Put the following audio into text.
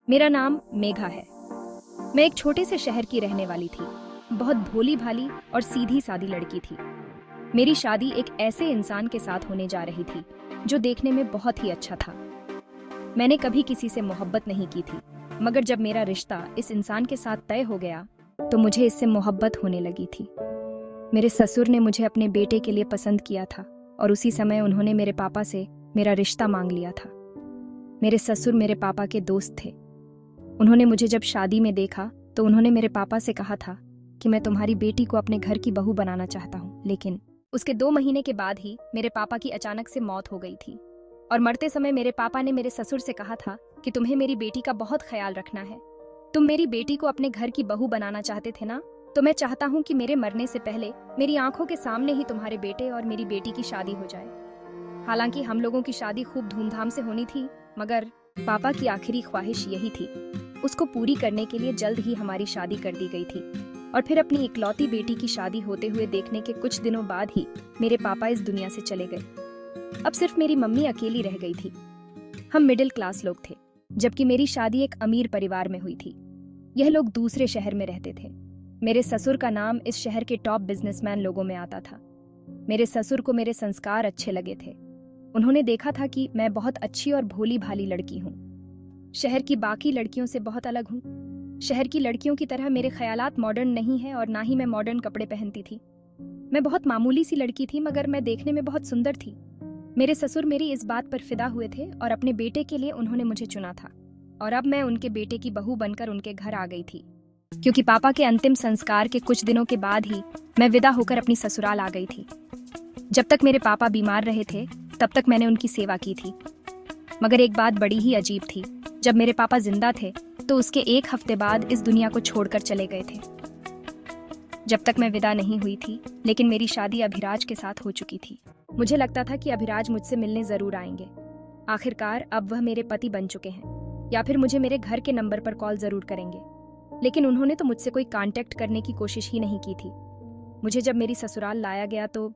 मेरा नाम मेघा है। मैं एक छोटे से शहर की रहने वाली थी। बहुत भोली भाली और सीधी सादी लड़की थी। मेरी शादी एक ऐसे इंसान के साथ होने जा रही थी जो देखने में बहुत ही अच्छा था। मैंने कभी किसी से मोहब्बत नहीं की थी, मगर जब मेरा रिश्ता इस इंसान के साथ तय हो गया तो मुझे इससे मोहब्बत होने लगी थी। मेरे ससुर ने मुझे अपने बेटे के लिए पसंद किया था और उसी समय उन्होंने मेरे पापा से मेरा रिश्ता मांग लिया था। मेरे ससुर मेरे पापा के दोस्त थे। उन्होंने मुझे जब शादी में देखा तो उन्होंने मेरे पापा से कहा था कि मैं तुम्हारी बेटी को अपने घर की बहू बनाना चाहता हूँ। लेकिन उसके 2 महीने के बाद ही मेरे पापा की अचानक से मौत हो गई थी और मरते समय मेरे पापा ने मेरे ससुर से कहा था कि तुम्हें मेरी बेटी का बहुत ख्याल रखना है। तुम मेरी बेटी को अपने घर की बहू बनाना चाहते थे ना, तो मैं चाहता हूँ कि मेरे मरने से पहले मेरी आंखों के सामने ही तुम्हारे बेटे और मेरी बेटी की शादी हो जाए। हालांकि हम लोगों की शादी खूब धूमधाम से होनी थी, मगर पापा की आखिरी ख्वाहिश यही थी। उसको पूरी करने के लिए जल्द ही हमारी शादी कर दी गई थी और फिर अपनी इकलौती बेटी की शादी होते हुए देखने के कुछ दिनों बाद ही मेरे पापा इस दुनिया से चले गए। अब सिर्फ मेरी मम्मी अकेली रह गई थी। हम मिडिल क्लास लोग थे, जबकि मेरी शादी एक अमीर परिवार में हुई थी। यह लोग दूसरे शहर में रहते थे। मेरे ससुर का नाम इस शहर के टॉप बिजनेसमैन लोगों में आता था। मेरे ससुर को मेरे संस्कार अच्छे लगे थे। उन्होंने देखा था कि मैं बहुत अच्छी और भोली भाली लड़की हूँ, शहर की बाकी लड़कियों से बहुत अलग हूँ। शहर की लड़कियों की तरह मेरे ख्यालात मॉडर्न नहीं है और ना ही मैं मॉडर्न कपड़े पहनती थी। मैं बहुत मामूली सी लड़की थी, मगर मैं देखने में बहुत सुंदर थी। मेरे ससुर मेरी इस बात पर फिदा हुए थे और अपने बेटे के लिए उन्होंने मुझे चुना था और अब मैं उनके बेटे की बहू बनकर उनके घर आ गई थी। क्योंकि पापा के अंतिम संस्कार के कुछ दिनों के बाद ही मैं विदा होकर अपनी ससुराल आ गई थी। जब तक मेरे पापा बीमार रहे थे तब तक मैंने उनकी सेवा की थी, मगर एक बात बड़ी ही अजीब थी। जब मेरे पापा जिंदा थे तो उसके 1 हफ्ते बाद इस दुनिया को छोड़कर चले गए थे। जब तक मैं विदा नहीं हुई थी, लेकिन मेरी शादी अभिराज के साथ हो चुकी थी। मुझे लगता था कि अभिराज मुझसे मिलने जरूर आएंगे। आखिरकार अब वह मेरे पति बन चुके हैं, या फिर मुझे मेरे घर के नंबर पर कॉल जरूर करेंगे। लेकिन उन्होंने तो मुझसे कोई कांटेक्ट करने की कोशिश ही नहीं की थी। मुझे जब मेरी ससुराल लाया गया तो